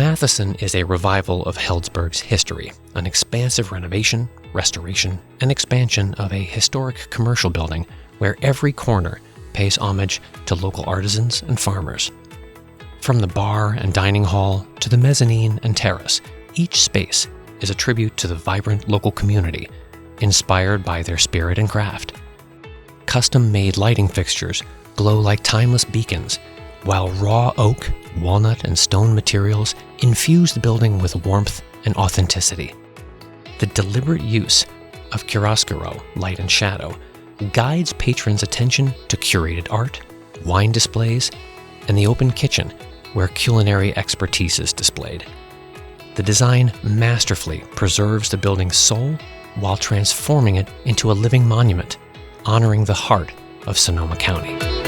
Matheson is a revival of Healdsburg's history, an expansive renovation, restoration, and expansion of a historic commercial building where every corner pays homage to local artisans and farmers. From the bar and dining hall to the mezzanine and terrace, each space is a tribute to the vibrant local community, inspired by their spirit and craft. Custom-made lighting fixtures glow like timeless beacons, while raw oak, walnut, and stone materials infuse the building with warmth and authenticity. The deliberate use of chiaroscuro, light and shadow, guides patrons' attention to curated art, wine displays, and the open kitchen where culinary expertise is displayed. The design masterfully preserves the building's soul while transforming it into a living monument, honoring the heart of Sonoma County.